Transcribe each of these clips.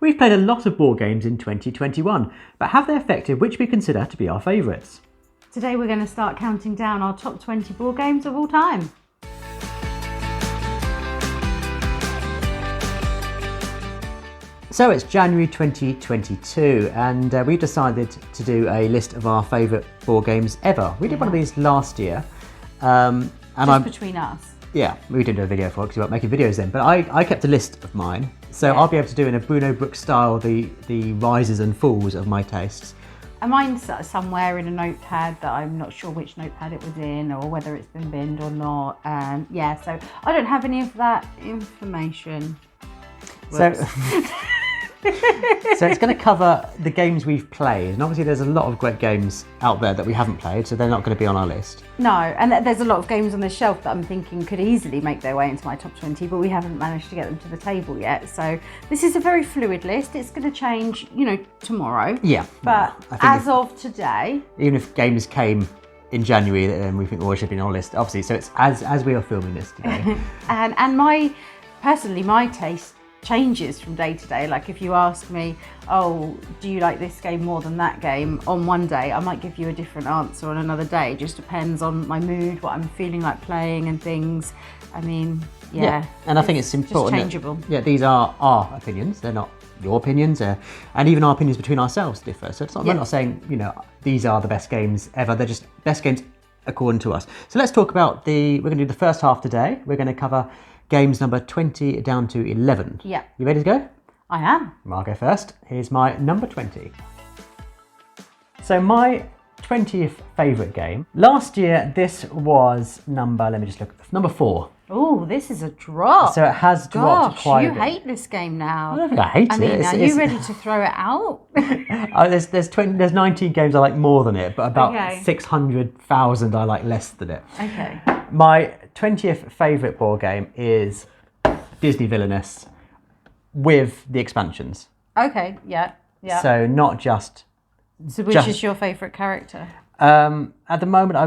We've played a lot of board games in 2021, but have they affected which we consider to be our favourites? Today we're going to start counting down our top 20 board games of all time. So it's January 2022 and we've decided to do a list of our favourite board games ever. We did one of these last year. Between us. Yeah, we didn't do a video for it because we weren't making videos then, but I kept a list of mine. So I'll be able to do in a Bruno Brooks style the rises and falls of my tastes. And mine's somewhere in a notepad that I'm not sure which notepad it was in or whether it's been binned or not. So I don't have any of that information. Whoops. So it's going to cover the games we've played, and obviously there's a lot of great games out there that we haven't played, so they're not going to be on our list. No, and there's a lot of games on the shelf that I'm thinking could easily make their way into my top 20, but we haven't managed to get them to the table yet. So this is a very fluid list. It's going to change, tomorrow. Yeah. But as of today, even if games came in January that we think always should be on our list, obviously. So it's as we are filming this today. and my taste changes from day to day. Like if you ask me, oh, do you like this game more than that game, on one day I might give you a different answer, on another day it just depends on my mood, what I'm feeling like playing and things. I mean, yeah. And I think it's important. Just changeable. These are our opinions, they're not your opinions, and even our opinions between ourselves differ. So it's not, we're not saying, these are the best games ever, they're just best games according to us. So let's talk about we're going to do the first half today. We're going to cover games number 20 down to 11. Yeah. You ready to go? I am. I'll go first. Here's my number 20. So my 20th favourite game. Last year, this was number 4. Oh, this is a drop. So it has dropped quite a bit. You hate this game now. I don't think I hate it. Are you ready to throw it out? There's 19 games I like more than it, but about 600,000 I like less than it. Okay. My 20th favourite board game is Disney Villainous with the expansions. Okay, yeah. So not just... So which is your favourite character? At the moment I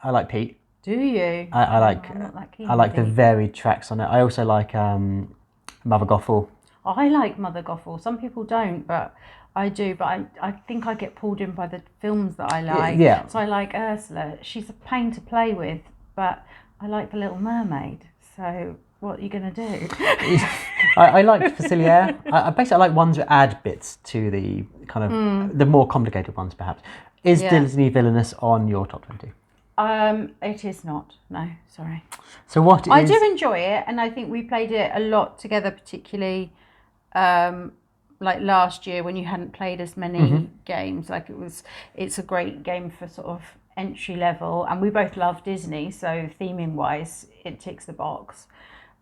like Pete. Do you? I like the varied tracks on it. I also like Mother Gothel. I like Mother Gothel. Some people don't, but I do. But I think I get pulled in by the films that I like. Yeah. So I like Ursula. She's a pain to play with, but I like the Little Mermaid. So what are you going to do? I like Facilier. I like ones that add bits to the kind of the more complicated ones, perhaps. Is Disney Villainous on your top 20? It is not. No, sorry. So what is... I do enjoy it, and I think we played it a lot together, particularly like last year when you hadn't played as many games. Like it's a great game for sort of entry level, and we both love Disney, so theming wise it ticks the box.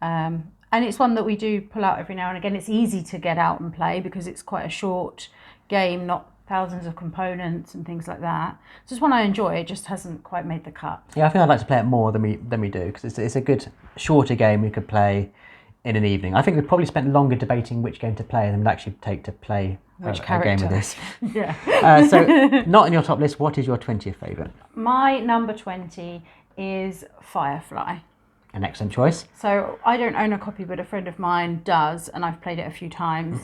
And it's one that we do pull out every now and again. It's easy to get out and play because it's quite a short game, not thousands of components and things like that. It's just one I enjoy. It just hasn't quite made the cut. Yeah, I think I'd like to play it more than we do, because it's a good shorter game we could play in an evening. I think we've probably spent longer debating which game to play than it would actually take to play a game of this. Yeah. So not in your top list. What is your 20th favourite? My number 20 is Firefly. An excellent choice. So I don't own a copy, but a friend of mine does, and I've played it a few times.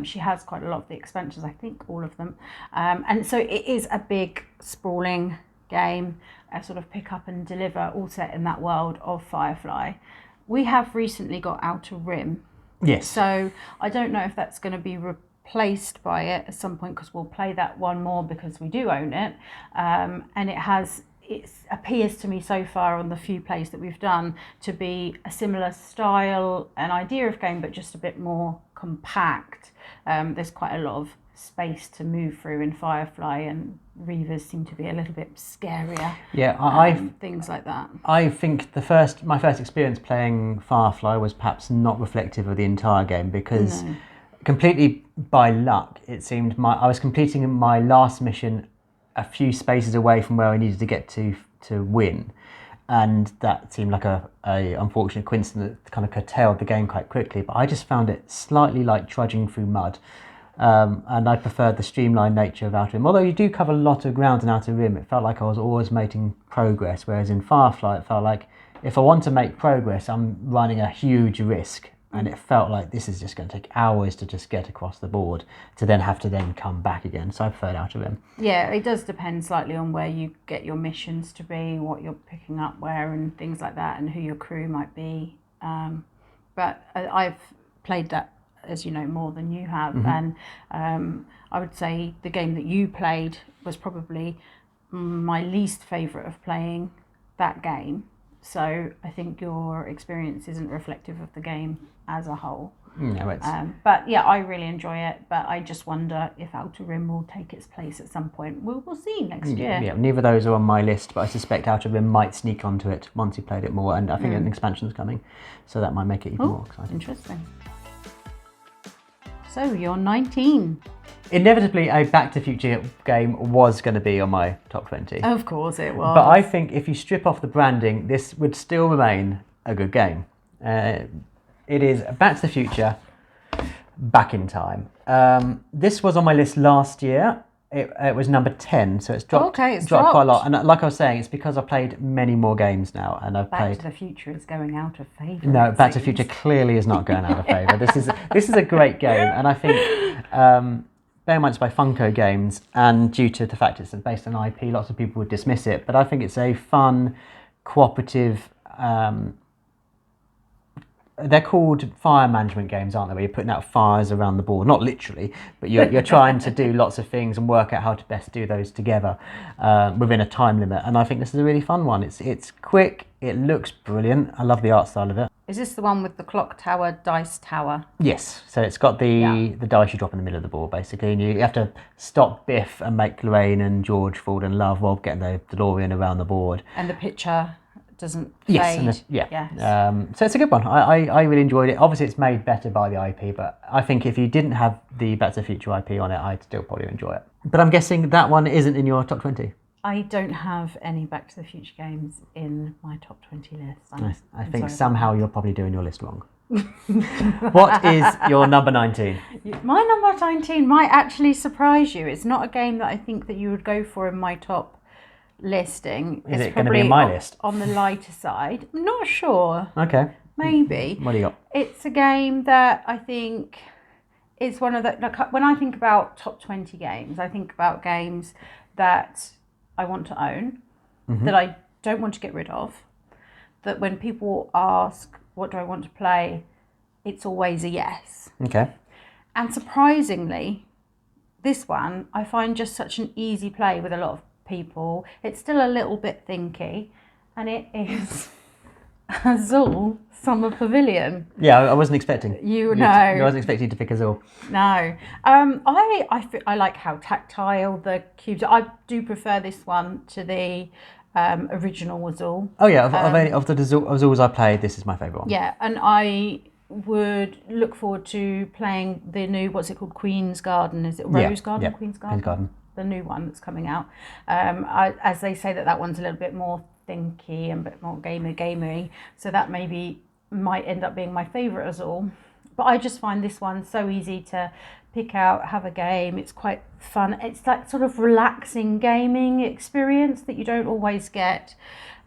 She has quite a lot of the expansions, I think all of them. And so it is a big, sprawling game, a sort of pick up and deliver, all set in that world of Firefly. We have recently got Outer Rim. Yes. So I don't know if that's going to be replaced by it at some point, because we'll play that one more because we do own it. And it appears to me so far on the few plays that we've done to be a similar style and idea of game, but just a bit more compact. There's quite a lot of space to move through in Firefly, and Reavers seem to be a little bit scarier. Yeah, things like that. I think my first experience playing Firefly was perhaps not reflective of the entire game, because completely by luck, it seemed I was completing my last mission a few spaces away from where I needed to get to win, and that seemed like a unfortunate coincidence that kind of curtailed the game quite quickly. But I just found it slightly like trudging through mud, and I preferred the streamlined nature of Outer Rim. Although you do cover a lot of ground in Outer Rim, it felt like I was always making progress, whereas in Firefly it felt like if I want to make progress, I'm running a huge risk and it felt like this is just going to take hours to just get across the board to then have to then come back again. So I preferred Outer Rim. Yeah, it does depend slightly on where you get your missions to be, what you're picking up where and things like that, and who your crew might be. But I've played that, as you know, more than you have, and I would say the game that you played was probably my least favourite of playing that game. So I think your experience isn't reflective of the game as a whole. No, it's... but yeah, I really enjoy it. But I just wonder if Outer Rim will take its place at some point. We'll see next year. Yeah, neither of those are on my list, but I suspect Outer Rim might sneak onto it once you played it more. And I think an expansion's coming, so that might make it even more exciting. Interesting. So you're 19. Inevitably, a Back to the Future game was going to be on my top 20. Of course it was. But I think if you strip off the branding, this would still remain a good game. It is Back to the Future, Back in Time. This was on my list last year. It was number 10, so it's dropped, it's dropped quite a lot. And like I was saying, it's because I've played many more games now, and I've Back to the Future is going out of favour. No, Back to the Future clearly is not going out of favour. This is a great game, and I think bear in mind it's by Funko Games, and due to the fact it's based on IP, lots of people would dismiss it. But I think it's a fun, cooperative. They're called fire management games, aren't they? Where you're putting out fires around the board, not literally, but you're trying to do lots of things and work out how to best do those together within a time limit. And I think this is a really fun one. It's quick. It looks brilliant. I love the art style of it. Is this the one with the clock tower, dice tower? Yes. So it's got the dice you drop in the middle of the board, basically, and you have to stop Biff and make Lorraine and George fall in love while getting the DeLorean around the board. And the picture doesn't fade. Yes. So it's a good one. I really enjoyed it. Obviously, it's made better by the IP, but I think if you didn't have the Back to the Future IP on it, I'd still probably enjoy it. But I'm guessing that one isn't in your top 20. I don't have any Back to the Future games in my top 20 list. I think somehow you're probably doing your list wrong. What is your number 19? My number 19 might actually surprise you. It's not a game that I think that you would go for in my top listing. Is it going to be in my list? On the lighter side. I'm not sure. Okay. Maybe. What do you got? It's a game that I think is one of the... Like, when I think about top 20 games, I think about games that I want to own, that I don't want to get rid of, that when people ask, what do I want to play, it's always a yes. Okay. And surprisingly, this one, I find just such an easy play with a lot of people. It's still a little bit thinky, and it is Azul Summer Pavilion. Yeah, I wasn't expecting. I wasn't expecting to pick Azul. No. I like how tactile the cubes are. I do prefer this one to the original Azul. Oh yeah, of the Azuls I played, this is my favourite one. Yeah, and I would look forward to playing the new, what's it called, Queen's Garden? Is it Rose Garden? Yeah. Queen's Garden? Queen's Garden. The new one that's coming out. As they say that one's a little bit more thinky and a bit more gamery, so that maybe might end up being my favourite Azul. But I just find this one so easy to pick out, have a game. It's quite fun. It's that sort of relaxing gaming experience that you don't always get.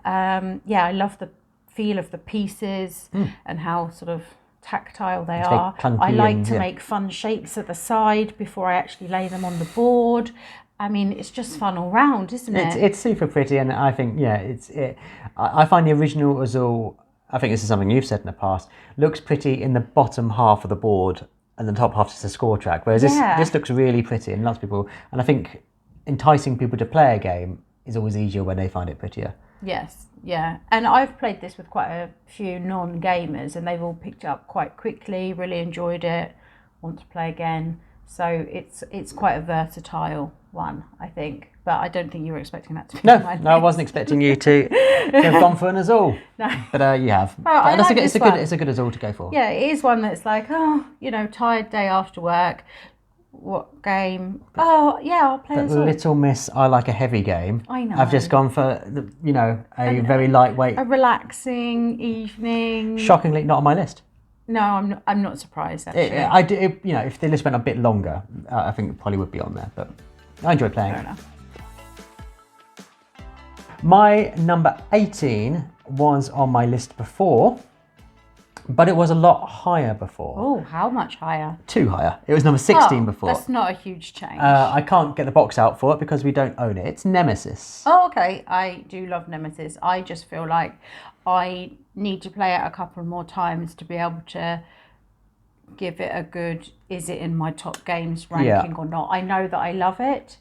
I love the feel of the pieces and how sort of tactile they are. I like to make fun shapes at the side before I actually lay them on the board. I mean, it's just fun all round, isn't it? It's super pretty, and I think, I find the original Azul, I think this is something you've said in the past, looks pretty in the bottom half of the board, and the top half is a score track, whereas this looks really pretty, and lots of people, and I think enticing people to play a game is always easier when they find it prettier. Yes, yeah. And I've played this with quite a few non-gamers, and they've all picked it up quite quickly, really enjoyed it, want to play again. So it's quite a versatile one, I think. But I don't think you were expecting that to be my list. No, I wasn't expecting you to have gone for an Azul. No. But you have. Well, it's a good Azul to go for. Yeah, it is one that's like, tired day after work. What game? Oh, yeah, I'll play But Azul. Little Miss, I like a heavy game. I know. I've just gone for, a very lightweight. A relaxing evening. Shockingly, not on my list. No, I'm not surprised, actually. If the list went a bit longer, I think it probably would be on there. But I enjoy playing. Fair enough. My number 18 was on my list before, But it was a lot higher before. Oh, how much higher? 2 higher. It was number 16 before. That's not a huge change. I can't get the box out for it because we don't own it. It's Nemesis. Oh, okay. I do love Nemesis. I just feel like I need to play it a couple more times to be able to give it a good, is it in my top games ranking or not? I know that I love it,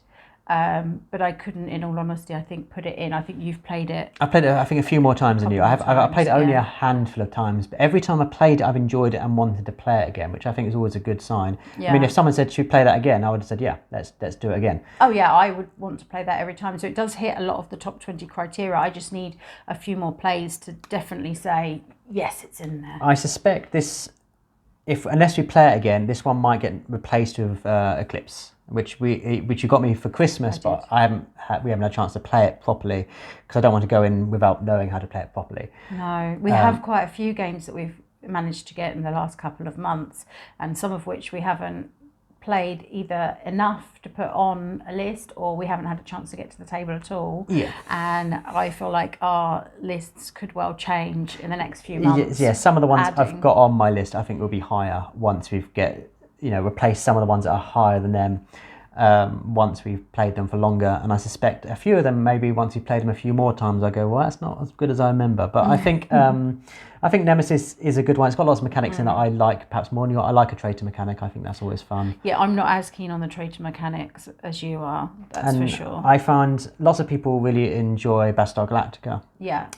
but I couldn't, in all honesty, I think, put it in. I think you've played it. I played it, I think, a few more times than you. I've played it only a handful of times, but every time I played it, I've enjoyed it and wanted to play it again, which I think is always a good sign. Yeah. I mean, if someone said, should we play that again? I would have said, yeah, let's do it again. Oh, yeah, I would want to play that every time. So it does hit a lot of the top 20 criteria. I just need a few more plays to definitely say, yes, it's in there. I suspect this, unless we play it again, this one might get replaced with Eclipse, which you got me for Christmas, but we haven't had a chance to play it properly because I don't want to go in without knowing how to play it properly. No, we have quite a few games that we've managed to get in the last couple of months, and some of which we haven't played either enough to put on a list, or we haven't had a chance to get to the table at all. Yeah. And I feel like our lists could well change in the next few months. Yeah, some of the ones I've got on my list I think will be higher once we've replaced some of the ones that are higher than them once we've played them for longer. And I suspect a few of them, maybe once we've played them a few more times, I go, well, that's not as good as I remember. But I think Nemesis is a good one. It's got lots of mechanics in that I like perhaps more. I like a traitor mechanic. I think that's always fun. Yeah, I'm not as keen on the traitor mechanics as you are, that's for sure. I found lots of people really enjoy Battlestar Galactica. Yeah.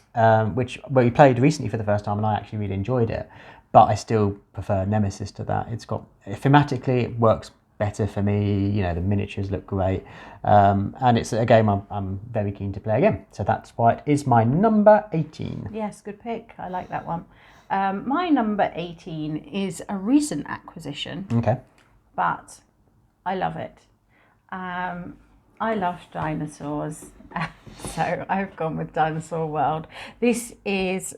Which we played recently for the first time, and I actually really enjoyed it. But I still prefer Nemesis to that. It's got, thematically, it works better for me. The miniatures look great, and it's a game I'm very keen to play again. So that's why it is my number 18. Yes, good pick. I like that one. My number 18 is a recent acquisition. Okay. But I love it. I love dinosaurs, so I've gone with Dinosaur World. This is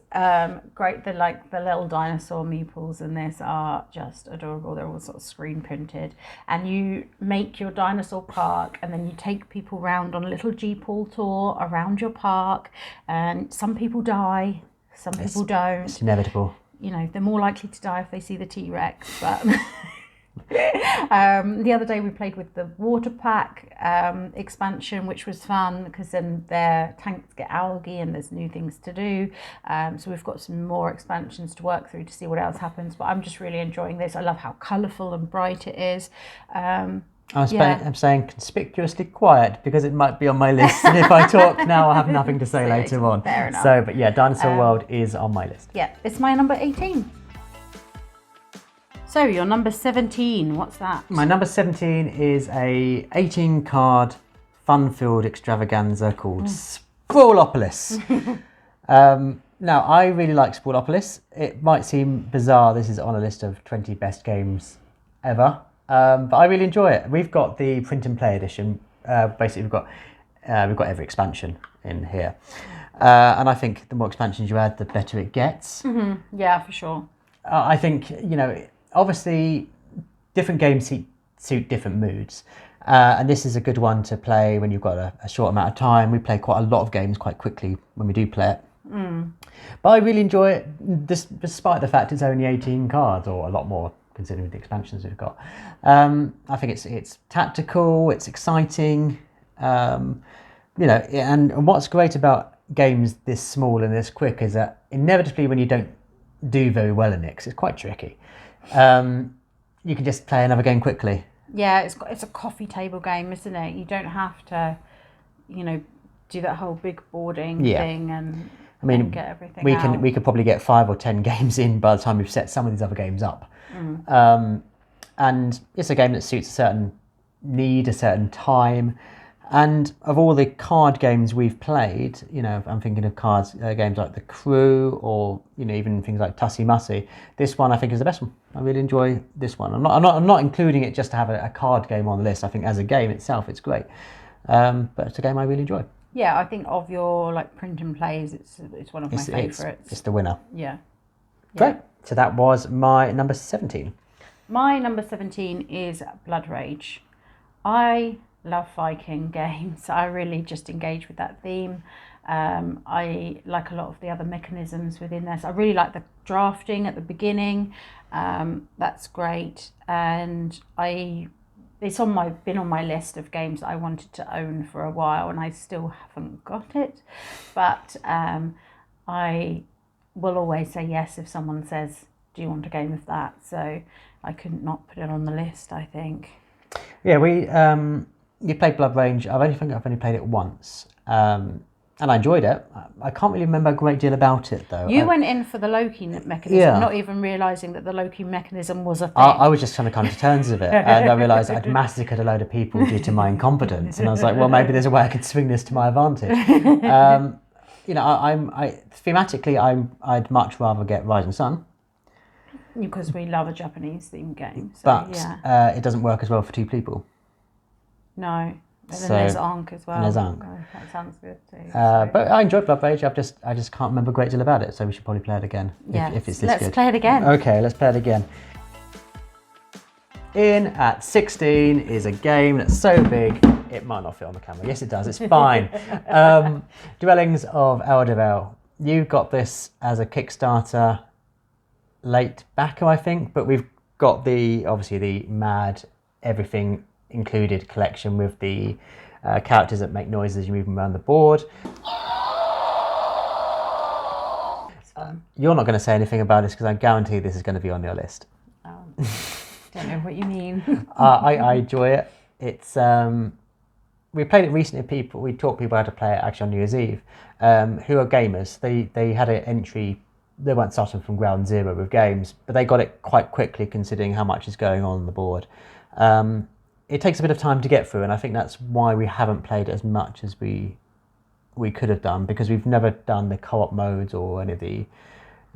great. The little dinosaur meeples in this are just adorable. They're all sort of screen printed, and you make your dinosaur park, and then you take people around on a little Jeep-all tour around your park. And some people die, some people don't. It's inevitable. They're more likely to die if they see the T-Rex, but. The other day we played with the water pack expansion, which was fun because then their tanks get algae and there's new things to do. So we've got some more expansions to work through to see what else happens. But I'm just really enjoying this. I love how colourful and bright it is. I'm saying conspicuously quiet because it might be on my list, and if I talk now, I'll have nothing to say later on. Fair enough. So, but yeah, Dinosaur World is on my list. Yeah, it's my number 18. So your number 17, what's that? My number 17 is a 18-card fun-filled extravaganza called Sprawlopolis. Now, I really like Sprawlopolis. It might seem bizarre, this is on a list of 20 best games ever, but I really enjoy it. We've got the print and play edition. Basically, we've got every expansion in here. And I think the more expansions you add, the better it gets. Mm-hmm. Yeah, for sure. I think, obviously, different games suit different moods. And this is a good one to play when you've got a short amount of time. We play quite a lot of games quite quickly when we do play it. But I really enjoy it, despite the fact it's only 18 cards, or a lot more considering the expansions we've got. I think it's tactical, it's exciting. And what's great about games this small and this quick is that inevitably when you don't do very well in it, 'cause it's quite tricky, you can just play another game quickly. Yeah, it's a coffee table game, isn't it? You don't have to, do that whole big boarding thing and get everything out. We could probably get 5 or 10 games in by the time we've set some of these other games up. And it's a game that suits a certain need, a certain time. And of all the card games we've played, I'm thinking of games like The Crew, or even things like Tussie Mussy. This one I think is the best one. I really enjoy this one. I'm not including it just to have a card game on the list. I think as a game itself, it's great. But it's a game I really enjoy. Yeah, I think of your print and plays, it's one of my favourites. It's the winner. Yeah. Great. So that was my number 17. My number 17 is Blood Rage. I love Viking games. I really just engage with that theme. I like a lot of the other mechanisms within there. So I really like the drafting at the beginning. That's great, and it's been on my list of games that I wanted to own for a while, and I still haven't got it. But I will always say yes if someone says, "Do you want a game of that?" So I couldn't not put it on the list, I think. Yeah, you played Blood Rage. I've only played it once, and I enjoyed it. I can't really remember a great deal about it though. You went in for the Loki mechanism, not even realising that the Loki mechanism was a thing. I was just trying to come to terms with it, and I realised I'd massacred a load of people due to my incompetence, and I was like, well, maybe there's a way I could swing this to my advantage. Thematically, I'd much rather get Rising Sun. Because we love a Japanese themed game. So, but yeah. It doesn't work as well for two people. No. And then there's Ankh as well. And there's Ankh. Oh, that sounds good too. But I enjoyed Blood Rage. I just can't remember a great deal about it, so we should probably play it again. If it's this good. Let's play it again. Okay, let's play it again. In at 16 is a game that's so big it might not fit on the camera. Yes, it does. It's fine. Dwellings of Eldervale. You got this as a Kickstarter late backer, I think, but we've got obviously the mad everything included collection with the characters that make noises as you move them around the board. You're not going to say anything about this because I guarantee this is going to be on your list. Don't know what you mean. I enjoy it. It's we played it recently. We taught people how to play it actually on New Year's Eve, who are gamers. They had an entry. They weren't starting from ground zero with games, but they got it quite quickly considering how much is going on the board. It takes a bit of time to get through, and I think that's why we haven't played it as much as we could have done, because we've never done the co-op modes or any of the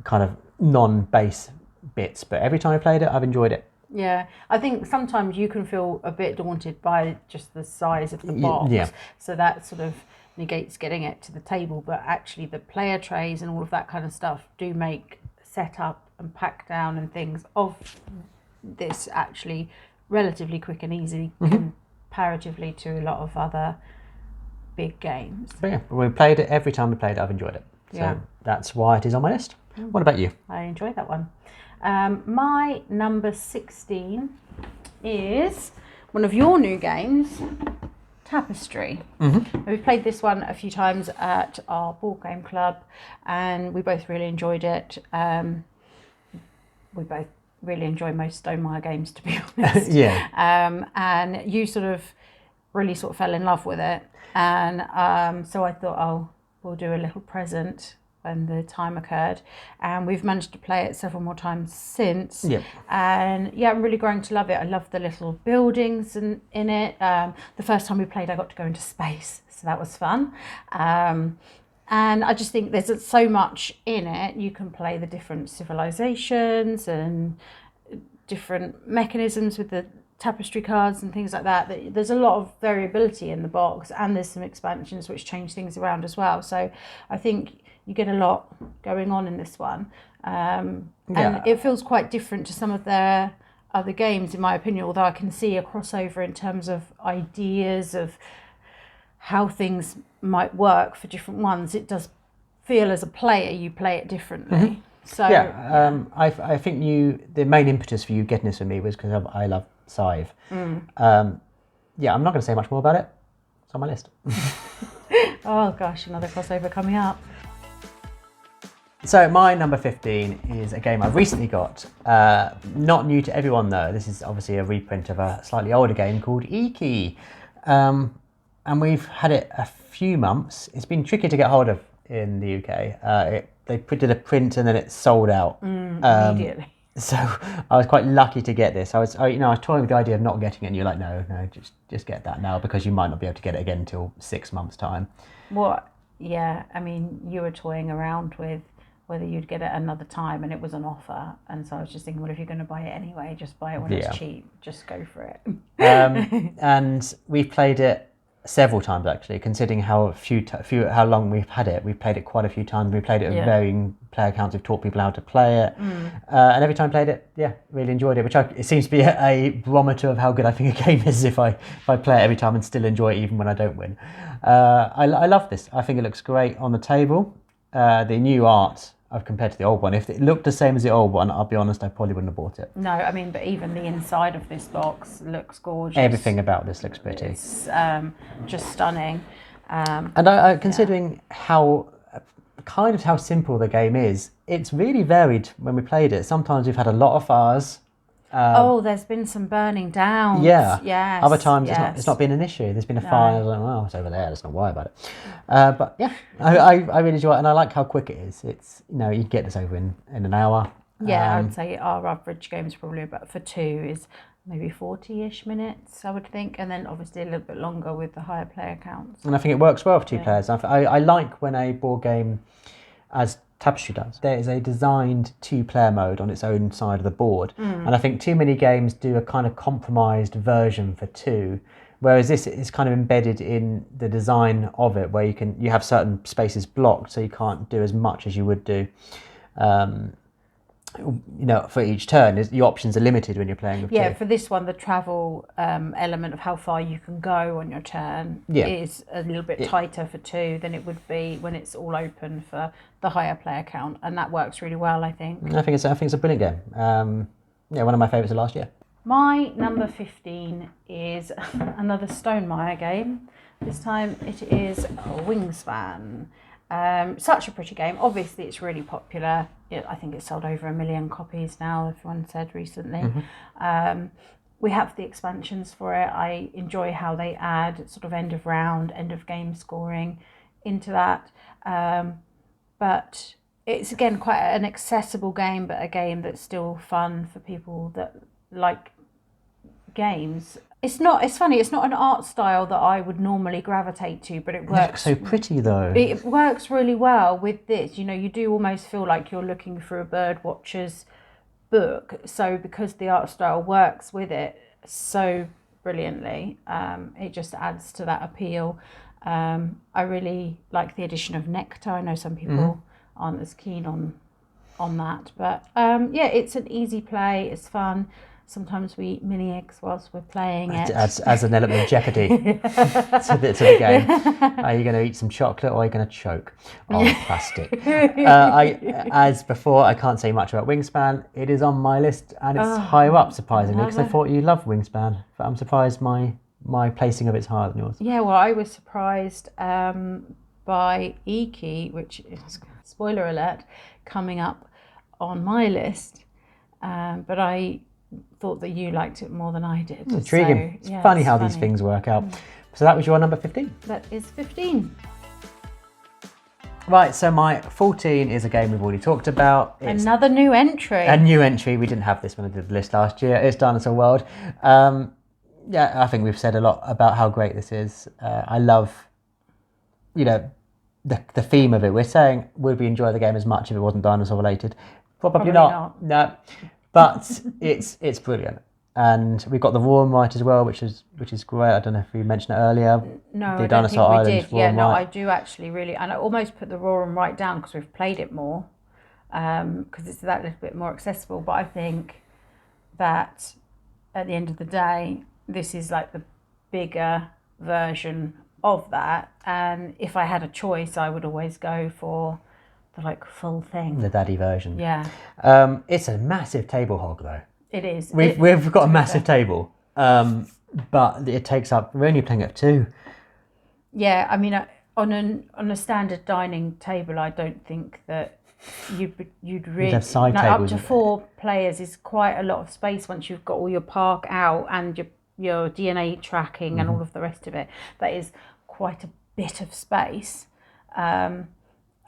kind of non-base bits. But every time I played it, I've enjoyed it. Yeah, I think sometimes you can feel a bit daunted by just the size of the box. Yeah. So that sort of negates getting it to the table, but actually the player trays and all of that kind of stuff do make setup and pack down and things of this actually relatively quick and easy comparatively to a lot of other big games. But yeah, we played it. Every time we played it, I've enjoyed it. So that's why it is on my list. What about you? I enjoyed that one. My number 16 is one of your new games, Tapestry. We've played this one a few times at our board game club, and we both really enjoyed it. We both really enjoy most Stonemaier games, to be honest. And you really fell in love with it, and so I thought, we'll do a little present when the time occurred, and we've managed to play it several more times since. And I'm really growing to love it. I love the little buildings in it. The first time we played, I got to go into space, so that was fun. And I just think there's so much in it. You can play the different civilizations and different mechanisms with the tapestry cards and things like that. There's a lot of variability in the box, and there's some expansions which change things around as well. So I think you get a lot going on in this one. And it feels quite different to some of their other games, in my opinion, although I can see a crossover in terms of ideas of how things might work for different ones. It does feel, as a player, you play it differently. So I think the main impetus for you getting this for me was because I love Scythe. I'm not going to say much more about it. It's on my list. Oh gosh, another crossover coming up. So my number 15 is a game I've recently got. Not new to everyone though. This is obviously a reprint of a slightly older game called Iki. And we've had it a few months. It's been tricky to get hold of in the UK. They did a print and then it sold out immediately. So I was quite lucky to get this. I was toying with the idea of not getting it, and you're like, no, just get that now, because you might not be able to get it again until 6 months' time. What? Yeah, I mean, you were toying around with whether you'd get it another time, and it was an offer, and so I was just thinking, well, if you're going to buy it anyway, just buy it when it's cheap. Just go for it. And we've played it several times actually, considering how long we've had it. We've played it quite a few times. We played it at varying player accounts who've taught people how to play it. And every time I played it, really enjoyed it, it seems to be a barometer of how good I think a game is if I play it every time and still enjoy it even when I don't win. I love this. I think it looks great on the table. The new art I've compared to the old one. If it looked the same as the old one, I'll be honest, I probably wouldn't have bought it. No, I mean, but even the inside of this box looks gorgeous. Everything about this looks pretty. It's just stunning. And I considering how simple the game is, it's really varied when we played it. Sometimes we've had a lot of fires. There's been some burning down. Yeah. Yes. Other times it's not been an issue. There's been a fire. I was like, well, it's over there. Let's not worry about it. But yeah, I really enjoy it, and I like how quick it is. It's you can get this over in an hour. Yeah, I would say our average game is probably about for 2 is maybe 40-ish minutes, I would think, and then obviously a little bit longer with the higher player counts. And I think it works well for 2 players. I like when a board game, as Tapestry does, there is a designed 2-player mode on its own side of the board, and I think too many games do a kind of compromised version for 2, whereas this is kind of embedded in the design of it, where you have certain spaces blocked, so you can't do as much as you would do. For each turn, your options are limited when you're playing with 2. Yeah, for this one, the travel element of how far you can go on your turn is a little bit tighter for 2 than it would be when it's all open for the higher player count, and that works really well, I think. I think it's a brilliant game. One of my favourites of last year. My number 15 is another Stonemaier game. This time it is Wingspan. Such a pretty game. Obviously, it's really popular. I think it's sold over 1 million copies now, everyone said recently. We have the expansions for it. I enjoy how they add sort of end of round, end of game scoring into that. But it's, again, quite an accessible game, but a game that's still fun for people that like games. It's funny, it's not an art style that I would normally gravitate to, but it works. It looks so pretty though. It works really well with this. You do almost feel like you're looking through a bird watcher's book. So because the art style works with it so brilliantly, it just adds to that appeal. I really like the addition of nectar. I know some people aren't as keen on that, but it's an easy play. It's fun. Sometimes we eat mini eggs whilst we're playing it. As an element of jeopardy to the game. Are you going to eat some chocolate or are you going to choke on plastic? As before, I can't say much about Wingspan. It is on my list and it's higher up, surprisingly, because I thought you loved Wingspan. But I'm surprised my placing of it's higher than yours. Yeah, well, I was surprised by Iki, which is, spoiler alert, coming up on my list. But I thought that you liked it more than I did. Intriguing. So, it's funny how these things work out. So that was your number 15? That is 15. Right, so my 14 is a game we've already talked about. It's another new entry. A new entry. We didn't have this when I did the list last year. It's Dinosaur World. I think we've said a lot about how great this is. I love, the theme of it. We're saying, would we enjoy the game as much if it wasn't dinosaur related? Probably not. No. But it's brilliant, and we've got the Roar and Right as well, which is great. I don't know if we mentioned it earlier. No, the I Dinosaur don't think we Island, did. Yeah, no, I do actually really, and I almost put the Roar and Right down because we've played it more, because it's that little bit more accessible. But I think that at the end of the day, this is like the bigger version of that, and if I had a choice, I would always go for the full thing. The daddy version. Yeah. It's a massive table hog though. It is. We've got a massive table, but it takes up. We're only playing at 2. Yeah, I mean, on a standard dining table, I don't think that you'd really have side tables. Up to 4 players is quite a lot of space once you've got all your park out and your DNA tracking and all of the rest of it. That is quite a bit of space.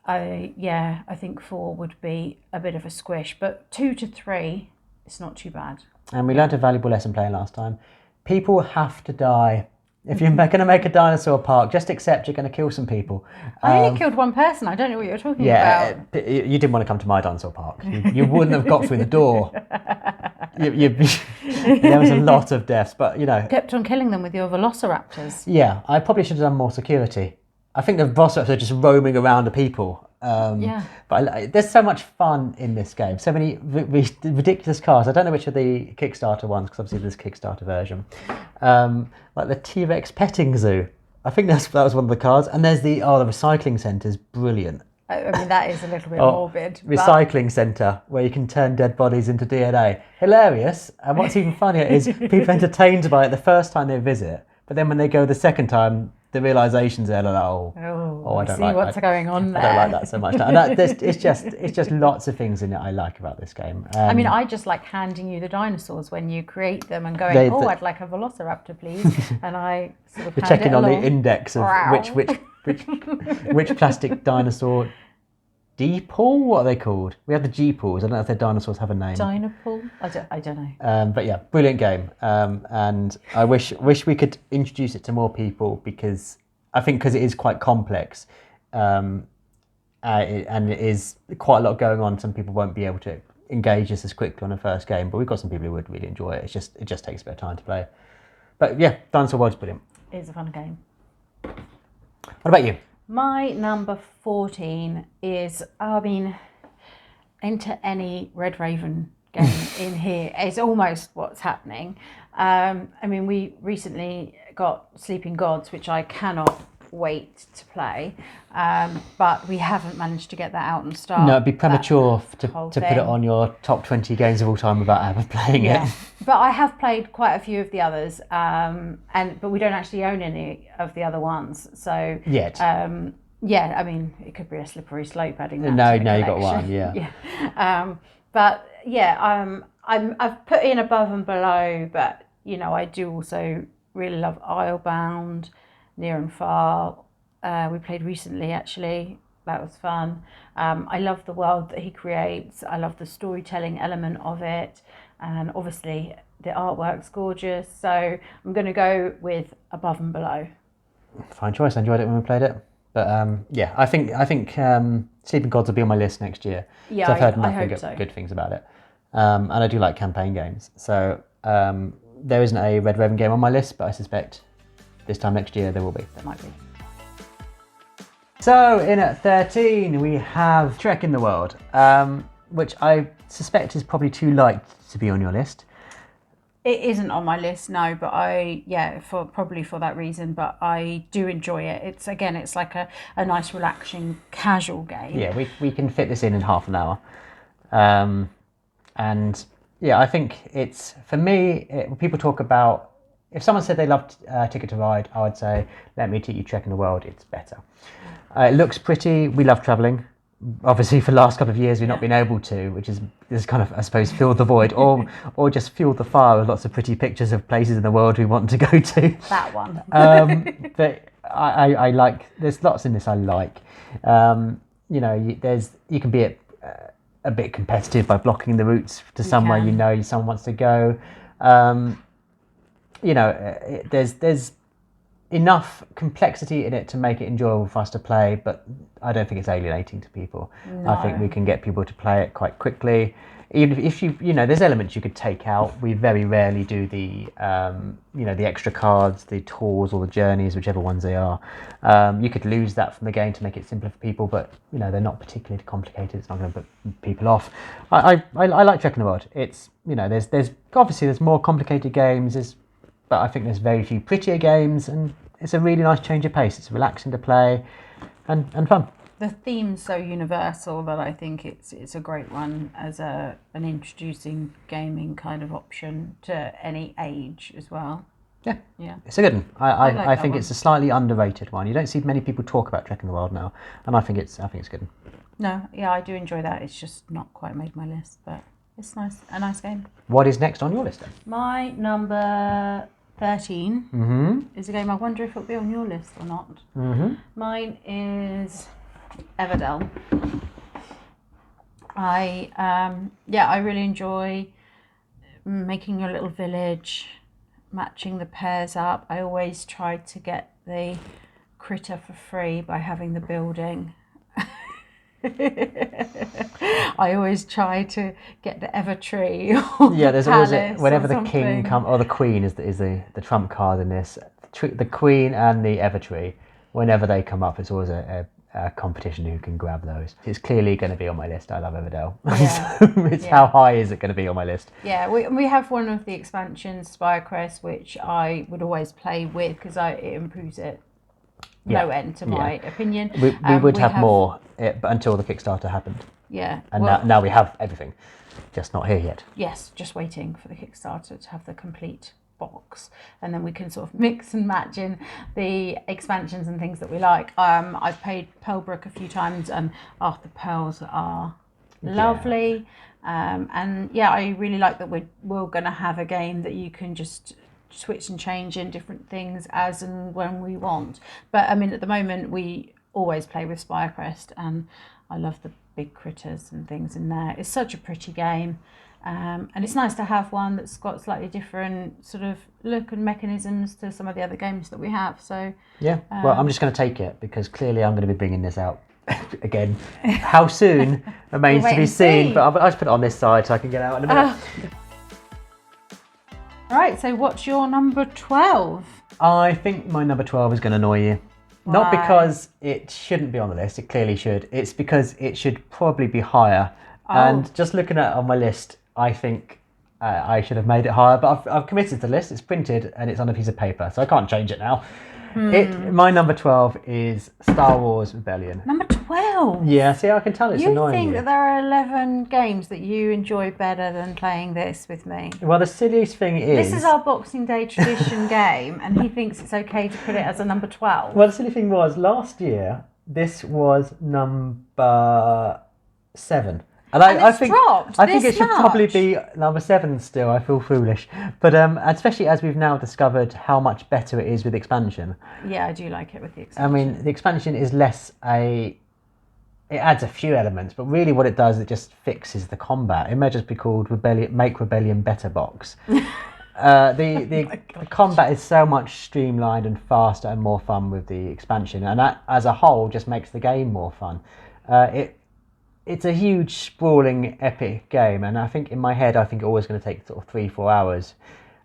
I think 4 would be a bit of a squish, but 2 to 3, it's not too bad. And we learned a valuable lesson playing last time. People have to die. If you're going to make a dinosaur park, just accept you're going to kill some people. I only killed 1 person. I don't know what you're talking about. Yeah, you didn't want to come to my dinosaur park. You wouldn't have got through the door. There was a lot of deaths, but kept on killing them with your velociraptors. Yeah, I probably should have done more security. I think the velociraptors are just roaming around the people, But there's so much fun in this game. So many ridiculous cars. I don't know which are the Kickstarter ones, because obviously there's a Kickstarter version. Like the T-Rex petting zoo. I think that was one of the cars. And there's the recycling centre's brilliant. I mean, that is a little bit morbid. Recycling centre, where you can turn dead bodies into DNA. Hilarious. And what's even funnier is people are entertained by it the first time they visit, but then when they go the second time, the realisations there are like, I don't like what's going on there. I don't like that so much. And it's just lots of things in it I like about this game. I mean, I just like handing you the dinosaurs when you create them and going, I'd like a velociraptor, please. And I sort of We're checking on the index of which plastic dinosaur. Deeple? What are they called? We have the Jeeples. I don't know if their dinosaurs have a name. Dinopool? I don't know. But yeah, brilliant game. And I wish we could introduce it to more people, because I think it is quite complex, and it is quite a lot going on. Some people won't be able to engage us as quickly on a first game, but we've got some people who would really enjoy it. It just takes a bit of time to play. But yeah, Dinosaur World's brilliant. It's a fun game. What about you? My number 14 is, enter any Red Raven game in here. It's almost what's happening. We recently got Sleeping Gods, which I cannot wait to play, but we haven't managed to get that out and start. No, it'd be premature to put it on your top 20 games of all time without ever playing it. But I have played quite a few of the others, but we don't actually own any of the other ones. So yet, it could be a slippery slope adding that. No, to the you got one, yeah. I've put in Above and Below, but I do also really love Islebound, Near and Far. We played recently, actually. That was fun. I love the world that he creates. I love the storytelling element of it. And obviously, the artwork's gorgeous. So I'm going to go with Above and Below. Fine choice. I enjoyed it when we played it. But I think Sleeping Gods will be on my list next year. Yeah, so I've heard I hope so. Good things about it. And I do like campaign games. So there isn't a Red Raven game on my list, but I suspect this time next year there will be. There might be. So in at 13 we have Trek in the World, which I suspect is probably too light to be on your list. It isn't on my list, no, but probably for that reason, but I do enjoy it. It's like a nice relaxing casual game. Yeah, we can fit this in half an hour. And yeah, I think it's, for me, when people talk about, if someone said they loved Ticket to Ride, I would say, let me teach you Trek in the World, it's better. It looks pretty, we love travelling. Obviously for the last couple of years we've not been able to, which is kind of, I suppose, filled the void, or just fueled the fire with lots of pretty pictures of places in the world we want to go to. That one. But I like, there's lots in this I like. You can be a bit competitive by blocking the routes to somewhere someone wants to go. There's enough complexity in it to make it enjoyable for us to play, but I don't think it's alienating to people. No. I think we can get people to play it quite quickly. Even if there's elements you could take out. We very rarely do the extra cards, the tours or the journeys, whichever ones they are. You could lose that from the game to make it simpler for people, but they're not particularly complicated. It's not going to put people off. I like Trek in the World. It's there's obviously more complicated games, but I think there's very few prettier games, and it's a really nice change of pace. It's relaxing to play and fun. The theme's so universal that I think it's a great one as an introducing gaming kind of option to any age as well. Yeah. It's a good one. I think it's a slightly underrated one. You don't see many people talk about Trek in the World now, and I think it's a good one. No, yeah, I do enjoy that. It's just not quite made my list, but it's nice. A nice game. What is next on your list then? My number 13 is a game I wonder if it'll be on your list or not. Mine is Everdell. I really enjoy making your little village, matching the pairs up. I always try to get the critter for free by having the building. I always try to get the Evertree. There's always whenever the king or the queen is the trump card in this. The queen and the Evertree, whenever they come up, it's always a competition who can grab those. It's clearly going to be on my list. I love Everdell. Yeah. So it's how high is it going to be on my list? Yeah, we have one of the expansions, Spirecrest, which I would always play with because it improves it no end, to my opinion. We would have more, but until the Kickstarter happened. Yeah. And now we have everything, just not here yet. Yes, just waiting for the Kickstarter to have the complete box, and then we can sort of mix and match in the expansions and things that we like. I've played Pearlbrook a few times, and the pearls are lovely. And I really like that we're going to have a game that you can just switch and change in different things as and when we want. But I mean, at the moment we always play with Spirecrest, and I love the big critters and things in there. It's such a pretty game. And it's nice to have one that's got slightly different sort of look and mechanisms to some of the other games that we have. So well, I'm just going to take it because clearly I'm going to be bringing this out again. How soon remains to be seen. But I'll just put it on this side so I can get out in a minute. Right, so what's your number 12? I think my number 12 is going to annoy you. Why? Not because it shouldn't be on the list, it clearly should. It's because it should probably be higher. And just looking at it on my list, I think I should have made it higher, but I've committed to the list. It's printed and it's on a piece of paper, so I can't change it now. My number 12 is Star Wars Rebellion. Number 12? Yeah, see, I can tell it's annoying you. You think that there are 11 games that you enjoy better than playing this with me? Well, the silliest thing is... This is our Boxing Day tradition game, and he thinks it's okay to put it as a number 12. Well, the silly thing was, last year, this was number 7. And I think it should probably be number 7 still. I feel foolish, but especially as we've now discovered how much better it is with expansion. Yeah, I do like it with the expansion. I mean, the expansion is less it adds a few elements, but really what it does, it just fixes the combat. It may just be called Make Rebellion Better Box. The combat is so much streamlined and faster and more fun with the expansion, and that as a whole just makes the game more fun. It's a huge, sprawling, epic game, and I think in my head, I think it's always going to take sort of 3-4 hours.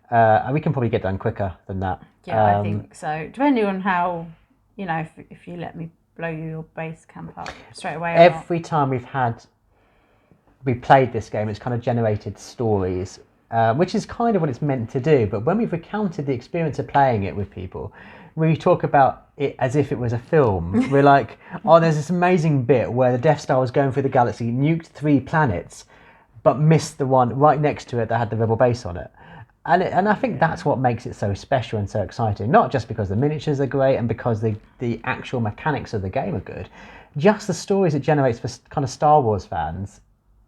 And we can probably get done quicker than that. Yeah, I think so. Depending on how, if you let me blow your base camp up straight away. Every time we played this game, it's kind of generated stories, which is kind of what it's meant to do. But when we've recounted the experience of playing it with people, we talk about it as if it was a film. We're like, there's this amazing bit where the Death Star was going through the galaxy, nuked 3 planets, but missed the one right next to it that had the Rebel base on it. And I think that's what makes it so special and so exciting. Not just because the miniatures are great and because the actual mechanics of the game are good. Just the stories it generates for kind of Star Wars fans,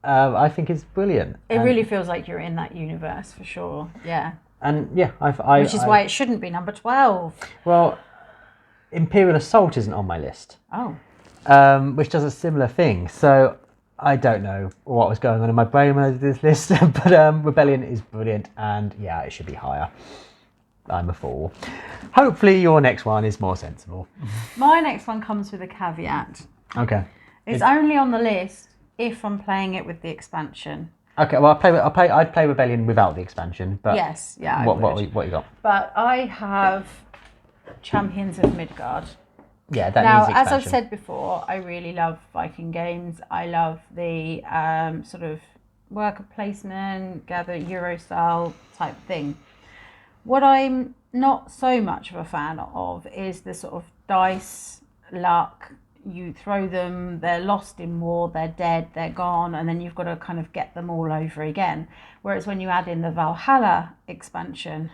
I think is brilliant. It really feels like you're in that universe for sure. Yeah. And yeah, which is why it shouldn't be number 12. Well, Imperial Assault isn't on my list. Which does a similar thing. So I don't know what was going on in my brain when I did this list, but Rebellion is brilliant, and yeah, it should be higher. I'm a fool. Hopefully your next one is more sensible. My next one comes with a caveat. Okay. It's only on the list if I'm playing it with the expansion. Okay, well, I'd play Rebellion without the expansion, but yes, yeah. What you got? But I have Champions of Midguard. Yeah, that now, needs expansion. As I've said before, I really love Viking games. I love the sort of worker placement, gather Euro style type thing. What I'm not so much of a fan of is the sort of dice luck. You throw them, they're lost in war, they're dead, they're gone, and then you've got to kind of get them all over again. Whereas when you add in the Valhalla expansion,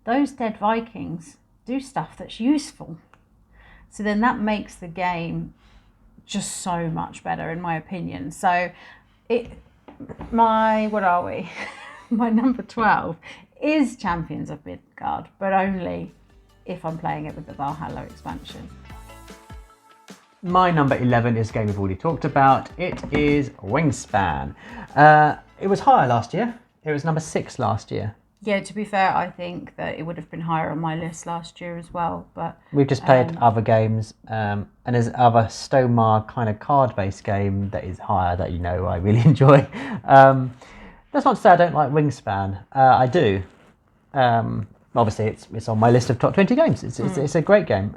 those dead Vikings do stuff that's useful. So then that makes the game just so much better, in my opinion. So my number 12 is Champions of Midgard, but only if I'm playing it with the Valhalla expansion. My number 11 is a game we've already talked about. It is Wingspan. It was higher last year. It was number 6 last year. Yeah, to be fair, I think that it would have been higher on my list last year as well. But we've just played other games, and there's other Stomar kind of card-based game that is higher that I really enjoy. That's not to say I don't like Wingspan. I do. Obviously, it's on my list of top 20 games. It's a great game.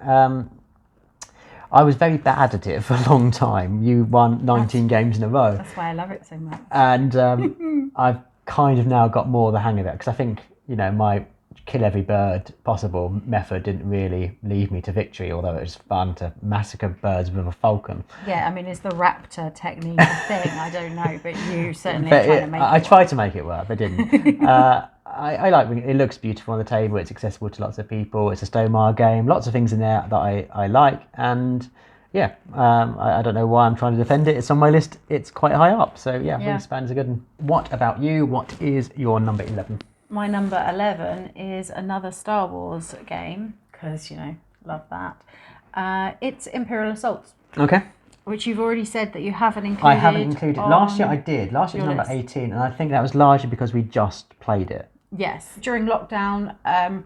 I was very bad at it for a long time. You won 19 games in a row. That's why I love it so much. And I've kind of now got more of the hang of it, because I think, you know, my kill every bird possible method didn't really lead me to victory, although it was fun to massacre birds with a falcon. Yeah, I mean, is the raptor technique a thing? I don't know, but you certainly are trying to make it work. I tried to make it work, but didn't. I like it. It looks beautiful on the table. It's accessible to lots of people. It's a Stomar game. Lots of things in there that I like. And yeah, I don't know why I'm trying to defend it. It's on my list. It's quite high up. So yeah, Wingspan's a good one. What about you? What is your number 11? My number 11 is another Star Wars game, because, you know, love that. It's Imperial Assault. Okay. Which you've already said that you haven't included. I haven't included. Last year I did. Last year was number 18, and I think that was largely because we just played it. Yes. During lockdown,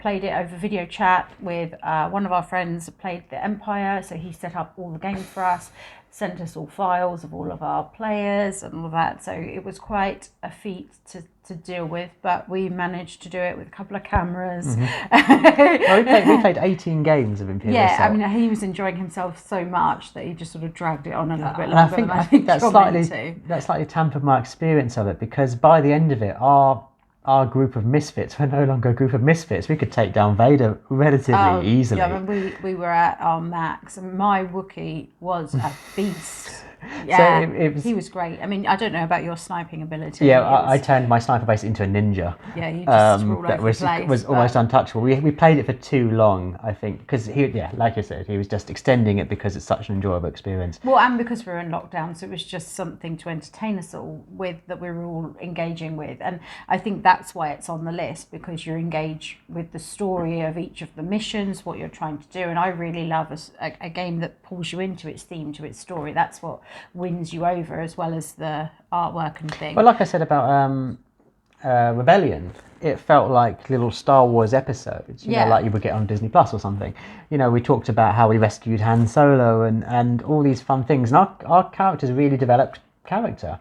played it over video chat with one of our friends, played the Empire, so he set up all the games for us, sent us all files of all of our players and all of that, so it was quite a feat to deal with, but we managed to do it with a couple of cameras. Well, we played 18 games of Imperial Assault. I mean, he was enjoying himself so much that he just sort of dragged it on a little bit longer. And I think that slightly tampered my experience of it, because by the end of it, our group of misfits were no longer a group of misfits. We could take down Vader relatively easily. Yeah, I mean, we were at our max, and my Wookiee was a beast. Yeah, so he was great. I mean, I don't know about your sniping ability. Yeah, I turned my sniper base into a ninja. Yeah, you just sprawled over the place, was almost untouchable. We played it for too long, I think, because like you said, he was just extending it because it's such an enjoyable experience. Well, and because we were in lockdown, so it was just something to entertain us all with, that we were all engaging with, and I think that's why it's on the list, because you engage with the story of each of the missions, what you're trying to do, and I really love a game that pulls you into its theme, to its story. That's what wins you over, as well as the artwork and things. Well, like I said about Rebellion, it felt like little Star Wars episodes, you know, like you would get on Disney Plus or something. You know, we talked about how we rescued Han Solo and all these fun things, and our characters really developed character.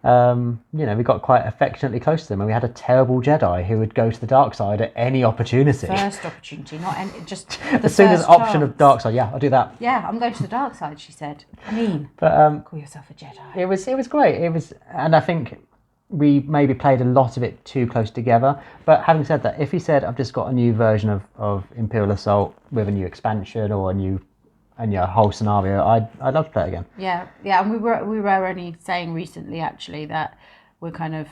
You know, we got quite affectionately close to them, and we had a terrible Jedi who would go to the dark side at any opportunity. First opportunity, not any, just the as soon as option of dark side, yeah, I'll do that. Yeah, I'm going to the dark side, she said. I mean, but call yourself a Jedi. It was great. And I think we maybe played a lot of it too close together. But having said that, if he said, I've just got a new version of Imperial Assault with a new expansion or a whole scenario, I'd love to play it again. Yeah, and we were only saying recently actually that we're kind of,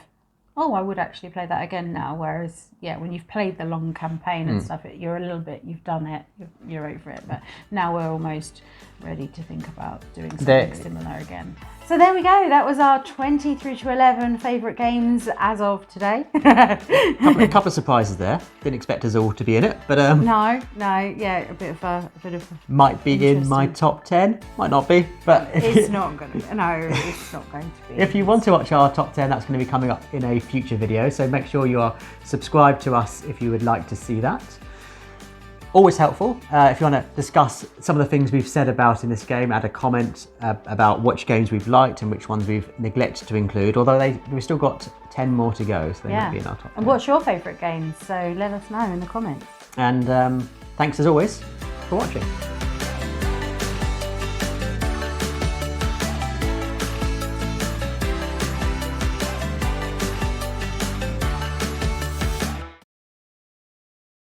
I would actually play that again now. Whereas, when you've played the long campaign and stuff, you're a little bit, you've done it, you're over it. But now we're almost ready to think about doing something similar again. So there we go. That was our 20 through to 11 favourite games as of today. a couple of surprises there. Didn't expect Azul to be in it, but no, a bit of a might be in my top 10. Might not be, but it's not going to. No, it's not going to be. If you want to watch our top 10, that's going to be coming up in a future video. So make sure you are subscribed to us if you would like to see that. Always helpful. If you want to discuss some of the things we've said about in this game, add a comment about which games we've liked and which ones we've neglected to include, although we've still got 10 more to go, so they might be in our top 10. And what's your favourite games? So let us know in the comments. And thanks as always for watching.